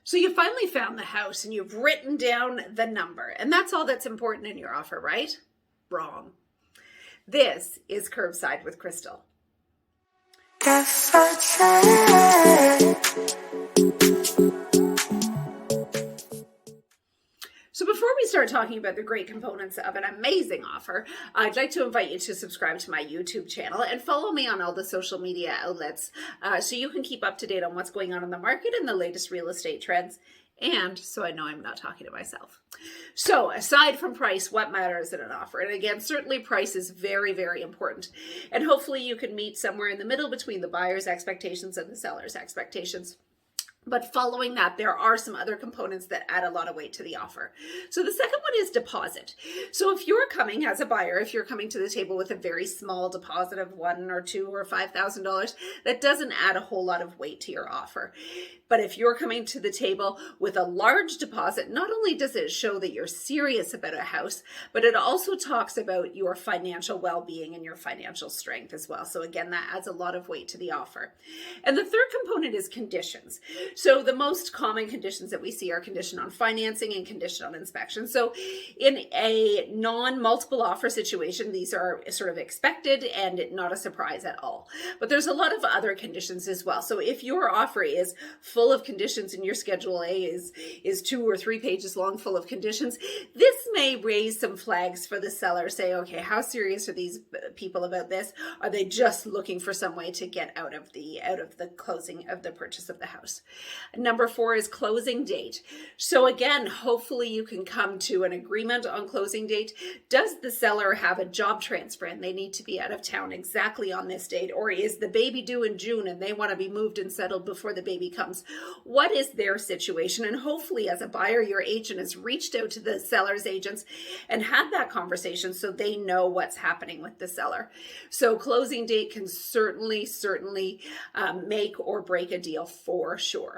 So you finally found the house and you've written down the number, and that's all that's important in your offer, right? Wrong. This is Curbside with Crystal. So before we start talking about the great components of an amazing offer, I'd like to invite you to subscribe to my YouTube channel and follow me on all the social media outlets so you can keep up to date on what's going on in the market and the latest real estate trends. And so I know I'm not talking to myself. So aside from price, what matters in an offer? And again, certainly price is very, very important. And hopefully you can meet somewhere in the middle between the buyer's expectations and the seller's expectations. But following that, there are some other components that add a lot of weight to the offer. So the second one is deposit. So if you're coming as a buyer, if you're coming to the table with a very small deposit of $1,000 or $2,000 or $5,000, that doesn't add a whole lot of weight to your offer. But if you're coming to the table with a large deposit, not only does it show that you're serious about a house, but it also talks about your financial well-being and your financial strength as well. So again, that adds a lot of weight to the offer. And the third component is conditions. So the most common conditions that we see are condition on financing and condition on inspection. So in a non-multiple offer situation, these are sort of expected and not a surprise at all. But there's a lot of other conditions as well. So if your offer is full of conditions and your Schedule A is 2 or 3 pages long full of conditions, this may raise some flags for the seller. Say, okay, how serious are these people about this? Are they just looking for some way to get out of the closing of the purchase of the house? Number 4 is closing date. So again, hopefully you can come to an agreement on closing date. Does the seller have a job transfer and they need to be out of town exactly on this date? Or is the baby due in June and they want to be moved and settled before the baby comes? What is their situation? And hopefully as a buyer, your agent has reached out to the seller's agents and had that conversation so they know what's happening with the seller. So closing date can certainly make or break a deal for sure.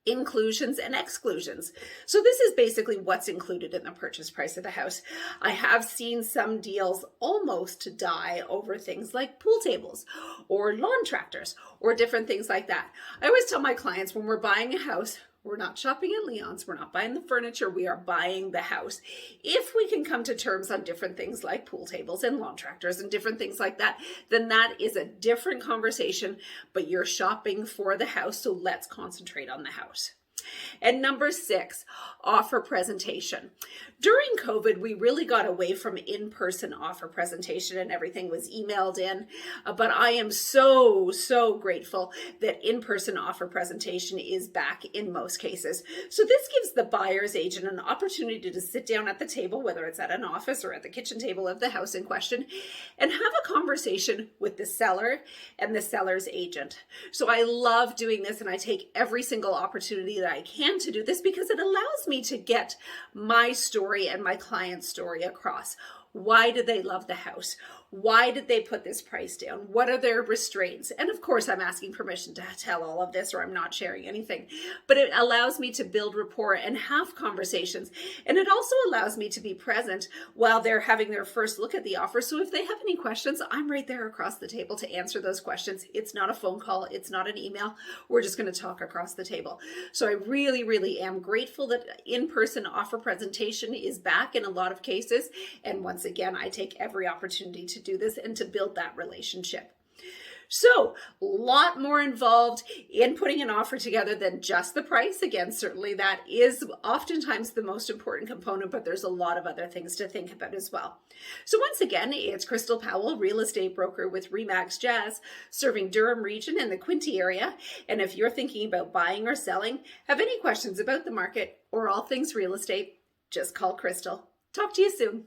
Inclusions and exclusions. So this is basically what's included in the purchase price of the house. I have seen some deals almost die over things like pool tables or lawn tractors or different things like that. I always tell my clients when we're buying a house, we're not shopping at Leon's. We're not buying the furniture. We are buying the house. If we can come to terms on different things like pool tables and lawn tractors and different things like that, then that is a different conversation, but you're shopping for the house. So let's concentrate on the house. And number 6, offer presentation. During COVID, we really got away from in-person offer presentation and everything was emailed in. But I am so grateful that in-person offer presentation is back in most cases. So this gives the buyer's agent an opportunity to sit down at the table, whether it's at an office or at the kitchen table of the house in question, and have a conversation with the seller and the seller's agent. So I love doing this and I take every single opportunity that I can to do this because it allows me to get my story and my client's story across. Why did they love the house? Why did they put this price down? What are their restraints? And of course, I'm asking permission to tell all of this or I'm not sharing anything. But it allows me to build rapport and have conversations. And it also allows me to be present while they're having their first look at the offer. So if they have any questions, I'm right there across the table to answer those questions. It's not a phone call. It's not an email. We're just going to talk across the table. So I really am grateful that in-person offer presentation is back in a lot of cases. And once again, I take every opportunity to do this and to build that relationship. So a lot more involved in putting an offer together than just the price. Again, certainly that is oftentimes the most important component, but there's a lot of other things to think about as well. So once again, it's Crystal Powell, real estate broker with Remax Jazz, serving Durham region and the Quinte area. And if you're thinking about buying or selling, have any questions about the market or all things real estate, just call Crystal. Talk to you soon.